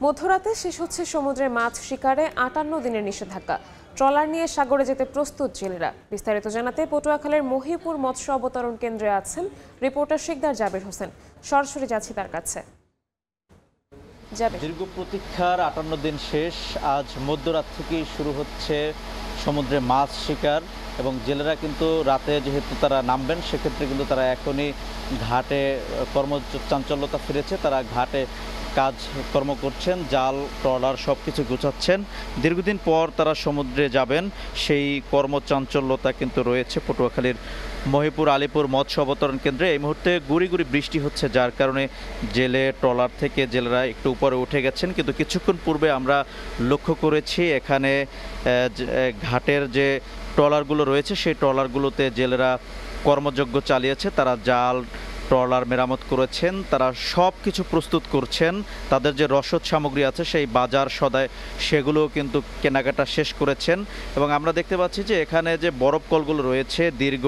মধ্যরাতে শেষ হচ্ছে সমুদ্রে মাছ শিকারে ৫৮ দিনের নিষেধাজ্ঞা। ট্রলার নিয়ে সাগরে যেতে প্রস্তুত জেলেরা। বিস্তারিত জানাতে পটুয়াখালীর মহিপুর মৎস্য অবতরণ কেন্দ্রে আছেন রিপোর্টার শিকদার জাবির হোসেন। সরাসরি যাচ্ছি তার কাছে। দীর্ঘ প্রতীক্ষার ৫৮ দিন শেষ। আজ মধ্যরাত থেকেই শুরু হচ্ছে সমুদ্রে মাছ শিকার এবং জেলেরা কিন্তু রাতে যেহেতু তারা নামবেন সেক্ষেত্রে কিন্তু তারা এখনই ঘাটে কর্মচাঞ্চল্যতা ফিরেছে। তারা ঘাটে কাজকর্ম করছেন, জাল ট্রলার সব কিছু গুছাচ্ছেন। দীর্ঘদিন পর তারা সমুদ্রে যাবেন, সেই কর্মচাঞ্চল্যতা কিন্তু রয়েছে পটুয়াখালীর মহিপুর আলীপুর মৎস্য অবতরণ কেন্দ্রে। এই মুহূর্তে গুড়ি গুড়ি বৃষ্টি হচ্ছে, যার কারণে ট্রলার থেকে জেলেরা একটু উপরে উঠে গেছেন। কিন্তু কিছুক্ষণ পূর্বে আমরা লক্ষ্য করেছি এখানে ঘাটের যে ট্রলারগুলো রয়েছে সেই ট্রলারগুলোতে জেলেরা কর্মযজ্ঞ চালিয়েছে। তারা জাল ট্রলার মেরামত করেছেন, তারা সব কিছু প্রস্তুত করছেন। তাদের যে রসদ সামগ্রী আছে সেই বাজার সদায় সেগুলোও কিন্তু কেনাকাটা শেষ করেছেন। এবং আমরা দেখতে পাচ্ছি যে এখানে যে বরফ কলগুলো রয়েছে, দীর্ঘ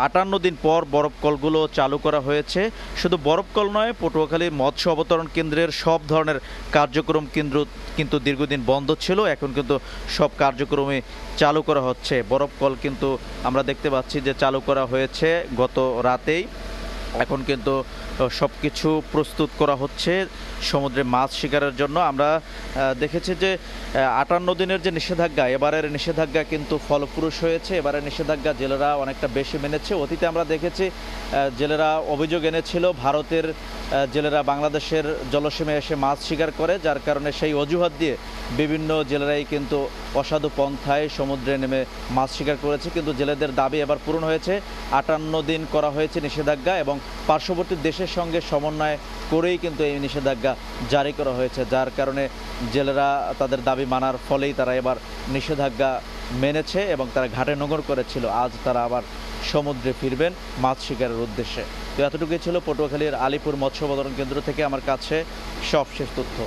৫৮ দিন পর বরফ কলগুলো চালু করা হয়েছে। শুধু বরফ কল নয়, পটুয়াখালী মৎস্য অবতরণ কেন্দ্রের সব ধরনের কার্যক্রম কিন্তু দীর্ঘদিন বন্ধ ছিল, এখন কিন্তু সব কার্যক্রমে চালু করা হচ্ছে। বরফ কল কিন্তু আমরা দেখতে পাচ্ছি যে চালু করা হয়েছে গত রাতেই। এখন কিন্তু সব কিছু প্রস্তুত করা হচ্ছে সমুদ্রে মাছ শিকারের জন্য। আমরা দেখেছি যে ৫৮ দিনের যে নিষেধাজ্ঞা, এবারের নিষেধাজ্ঞা কিন্তু ফলপ্রসূ হয়েছে। এবারের নিষেধাজ্ঞা জেলেরা অনেকটা বেশি মেনেছে। অতীতে আমরা দেখেছি জেলেরা অভিযোগ এনেছিল ভারতের জেলেরা বাংলাদেশের জলসীমে এসে মাছ শিকার করে, যার কারণে সেই অজুহাত দিয়ে বিভিন্ন জেলেরাই কিন্তু অসাধু পন্থায় সমুদ্রে নেমে মাছ শিকার করেছে। কিন্তু জেলেদের দাবি এবার পূরণ হয়েছে। ৫৮ দিন করা হয়েছে নিষেধাজ্ঞা এবং পার্শ্ববর্তী দেশের সঙ্গে সমন্বয় করেই কিন্তু এই নিষেধাজ্ঞা জারি করা হয়েছে, যার কারণে জেলেরা তাদের দাবি মানার ফলেই তারা এবার নিষেধাজ্ঞা মেনেছে এবং তারা ঘাটে নোঙর করেছিল। আজ তারা আবার সমুদ্রে ফিরবেন মাছ শিকারের উদ্দেশ্যে। তো এতটুকুই ছিল পটুয়াখালীর আলীপুর মৎস্য অবতরণ কেন্দ্র থেকে আমার কাছে সবশেষ তথ্য।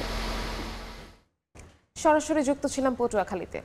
সরাসরি যুক্ত ছিলাম পটুয়াখালীতে।